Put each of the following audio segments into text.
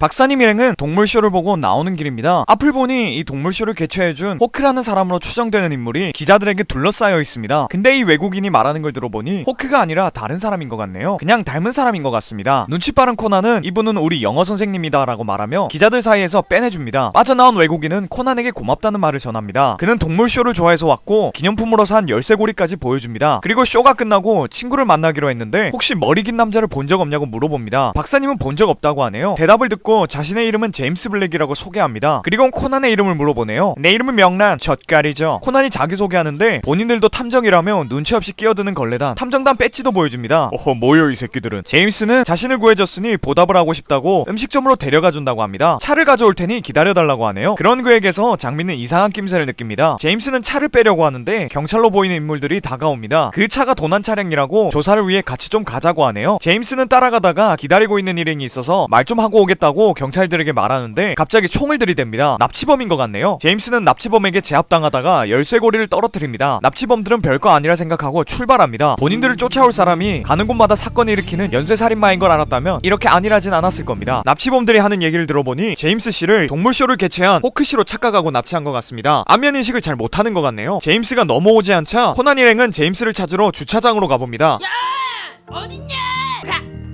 박사님 일행은 동물쇼를 보고 나오는 길입니다. 앞을 보니 이 동물쇼를 개최해준 호크라는 사람으로 추정되는 인물이 기자들에게 둘러싸여 있습니다. 근데 이 외국인이 말하는 걸 들어보니 호크가 아니라 다른 사람인 것 같네요. 그냥 닮은 사람인 것 같습니다. 눈치 빠른 코난은 이분은 우리 영어 선생님이다 라고 말하며 기자들 사이에서 빼내줍니다. 빠져나온 외국인은 코난에게 고맙다는 말을 전합니다. 그는 동물쇼를 좋아해서 왔고 기념품으로 산 열쇠고리까지 보여줍니다. 그리고 쇼가 끝나고 친구를 만나기로 했는데 혹시 머리 긴 남자를 본 적 없냐고 물어봅니다. 박사님은 본 적 없다고 하네요. 대답을 듣고 자신의 이름은 제임스 블랙이라고 소개합니다. 그리고 코난의 이름을 물어보네요. 내 이름은 명란 젓갈이죠. 코난이 자기소개하는데 본인들도 탐정이라며 눈치 없이 끼어드는 걸레단 탐정단 배지도 보여줍니다. 어허 뭐요 이 새끼들은. 제임스는 자신을 구해줬으니 보답을 하고 싶다고 음식점으로 데려가준다고 합니다. 차를 가져올 테니 기다려달라고 하네요. 그런 그에게서 장민은 이상한 낌새를 느낍니다. 제임스는 차를 빼려고 하는데 경찰로 보이는 인물들이 다가옵니다. 그 차가 도난 차량이라고 조사를 위해 같이 좀 가자고 하네요. 제임스는 따라가다가 기다리고 있는 일행이 있어서 말 좀 하고 오겠다고 경찰들에게 말하는데 갑자기 총을 들이댑니다. 납치범인 것 같네요. 제임스는 납치범에게 제압당하다가 열쇠고리를 떨어뜨립니다. 납치범들은 별거 아니라 생각하고 출발합니다. 본인들을 쫓아올 사람이 가는 곳마다 사건을 일으키는 연쇄살인마인 걸 알았다면 이렇게 안일하진 않았을 겁니다. 납치범들이 하는 얘기를 들어보니 제임스 씨를 동물쇼를 개최한 호크 씨로 착각하고 납치한 것 같습니다. 안면인식을 잘 못하는 것 같네요. 제임스가 넘어오지 않자 코난 일행은 제임스를 찾으러 주차장으로 가봅니다. 야! 어딨냐?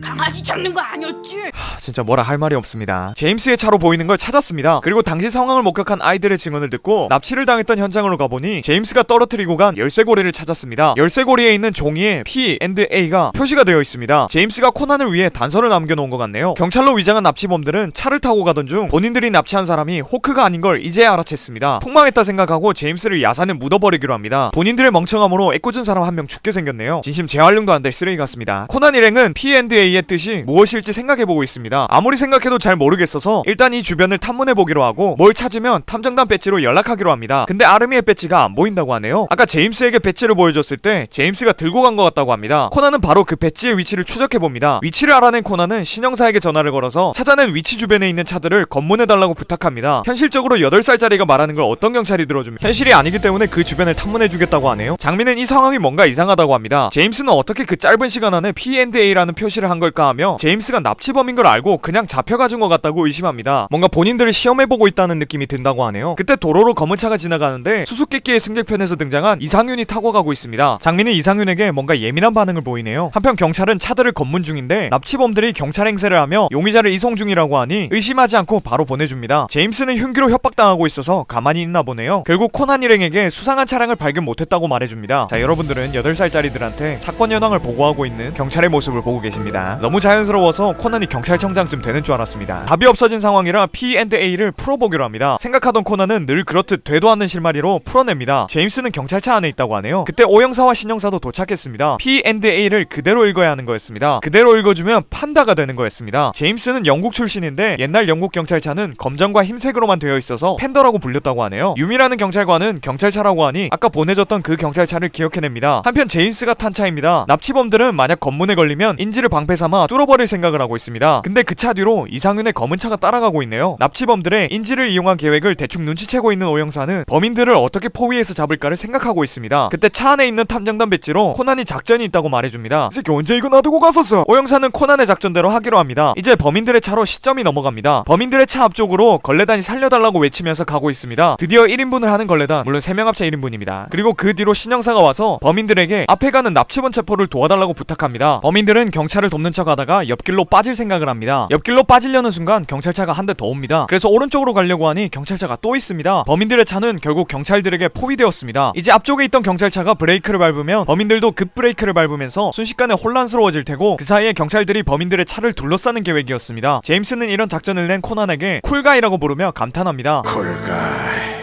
강아지 잡는 거 아니었지? 진짜 뭐라 할 말이 없습니다. 제임스의 차로 보이는 걸 찾았습니다. 그리고 당시 상황을 목격한 아이들의 증언을 듣고 납치를 당했던 현장으로 가보니 제임스가 떨어뜨리고 간 열쇠고리를 찾았습니다. 열쇠고리에 있는 종이에 P&A가 표시가 되어 있습니다. 제임스가 코난을 위해 단서를 남겨놓은 것 같네요. 경찰로 위장한 납치범들은 차를 타고 가던 중 본인들이 납치한 사람이 호크가 아닌 걸 이제야 알아챘습니다. 폭망했다 생각하고 제임스를 야산에 묻어버리기로 합니다. 본인들의 멍청함으로 애꿎은 사람 한 명 죽게 생겼네요. 진심 재활용도 안 될 쓰레기 같습니다. 코난 일행은 P&A의 뜻이 무엇일지 생각해보고 있습니다. 아무리 생각해도 잘 모르겠어서 일단 이 주변을 탐문해보기로 하고 뭘 찾으면 탐정단 배지로 연락하기로 합니다. 근데 아르미의 배지가 안 보인다고 하네요. 아까 제임스에게 배지를 보여줬을 때 제임스가 들고 간 것 같다고 합니다. 코난은 바로 그 배지의 위치를 추적해봅니다. 위치를 알아낸 코난은 신형사에게 전화를 걸어서 찾아낸 위치 주변에 있는 차들을 검문해달라고 부탁합니다. 현실적으로 8살짜리가 말하는 걸 어떤 경찰이 들어주면 현실이 아니기 때문에 그 주변을 탐문해주겠다고 하네요. 장민은 이 상황이 뭔가 이상하다고 합니다. 제임스는 어떻게 그 짧은 시간 안에 P&A라는 표시를 한 걸까 하며 제임스가 납치범인 걸 알고 그냥 잡혀가준 것 같다고 의심합니다. 뭔가 본인들을 시험해보고 있다는 느낌이 든다고 하네요. 그때 도로로 검은 차가 지나가는데 수수께끼의 승객편에서 등장한 이상윤이 타고 가고 있습니다. 장민은 이상윤에게 뭔가 예민한 반응을 보이네요. 한편 경찰은 차들을 검문 중인데 납치범들이 경찰 행세를 하며 용의자를 이송 중이라고 하니 의심하지 않고 바로 보내줍니다. 제임스는 흉기로 협박당하고 있어서 가만히 있나 보네요. 결국 코난 일행에게 수상한 차량을 발견 못했다고 말해줍니다. 자, 여러분들은 8살짜리들한테 사건 현황을 보고하고 있는 경찰의 모습을 보고 계십니다. 너무 자연스러워서 코난이 경찰청장쯤 되는 줄 알았습니다. 답이 없어진 상황이라 P&A를 풀어보기로 합니다. 생각하던 코난은 늘 그렇듯 되도 않는 실마리로 풀어냅니다. 제임스는 경찰차 안에 있다고 하네요. 그때 오형사와 신형사도 도착했습니다. P&A를 그대로 읽어야 하는 거였습니다. 그대로 읽어주면 판다가 되는 거였습니다. 제임스는 영국 출신인데 옛날 영국 경찰차는 검정과 흰색으로만 되어 있어서 팬더라고 불렸다고 하네요. 유미라는 경찰관은 경찰차라고 하니 아까 보내줬던 그 경찰차를 기억해냅니다. 한편 제임스가 탄 차입니다. 납치범들은 만약 검문에 걸리면 인지를 방패삼아 뚫어버릴 생각을 하고 있습니다. 근데 그 차 뒤로 이상윤의 검은 차가 따라가고 있네요. 납치범들의 인지를 이용한 계획을 대충 눈치채고 있는 오형사는 범인들을 어떻게 포위해서 잡을까를 생각하고 있습니다. 그때 차 안에 있는 탐정단 배지로 코난이 작전이 있다고 말해줍니다. 이 새끼 언제 이거 놔두고 갔었어? 오형사는 코난의 작전대로 하기로 합니다. 이제 범인들의 차로 시점이 넘어갑니다. 범인들의 차 앞쪽으로 걸레단이 살려달라고 외치면서 가고 있습니다. 드디어 1인분을 하는 걸레단, 물론 3명 합쳐 1인분입니다. 그리고 그 뒤로 신형사가 와서 범인들에게 앞에 가는 납치범 체포를 도와달라고 부탁합니다. 범인들은 경찰을 돕는 척 하다가 옆길로 빠질 생각을 합니다. 옆길로 빠지려는 순간 경찰차가 한 대 더 옵니다. 그래서 오른쪽으로 가려고 하니 경찰차가 또 있습니다. 범인들의 차는 결국 경찰들에게 포위되었습니다. 이제 앞쪽에 있던 경찰차가 브레이크를 밟으면 범인들도 급 브레이크를 밟으면서 순식간에 혼란스러워질 테고 그 사이에 경찰들이 범인들의 차를 둘러싸는 계획이었습니다. 제임스는 이런 작전을 낸 코난에게 쿨가이라고 부르며 감탄합니다.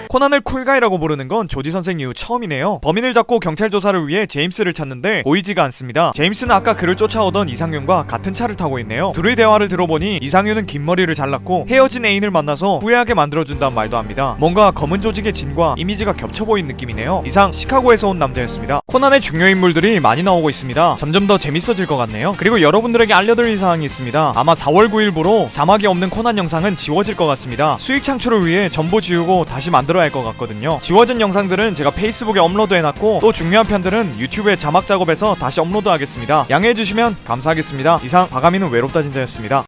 코난을 쿨가이라고 부르는 건 조지 선생 이후 처음이네요. 범인을 잡고 경찰 조사를 위해 제임스를 찾는데 보이지가 않습니다. 제임스는 아까 그를 쫓아오던 이상윤과 같은 차를 타고 있네요. 둘의 대화를 들어보니 이상윤은 긴 머리를 잘랐고 헤어진 애인을 만나서 후회하게 만들어준다는 말도 합니다. 뭔가 검은 조직의 진과 이미지가 겹쳐 보인 느낌이네요. 이상 시카고에서 온 남자였습니다. 코난의 중요 인물들이 많이 나오고 있습니다. 점점 더 재밌어질 것 같네요. 그리고 여러분들에게 알려드릴 사항이 있습니다. 아마 4월 9일부로 자막이 없는 코난 영상은 지워질 것 같습니다. 수익 창출을 위해 전부 지우고 다시 만들어야 할 것 같거든요. 지워진 영상들은 제가 페이스북에 업로드해놨고 또 중요한 편들은 유튜브에 자막 작업해서 다시 업로드하겠습니다. 양해해주시면 감사하겠습니다. 이상 바가미는 외롭다 진짜였습니다.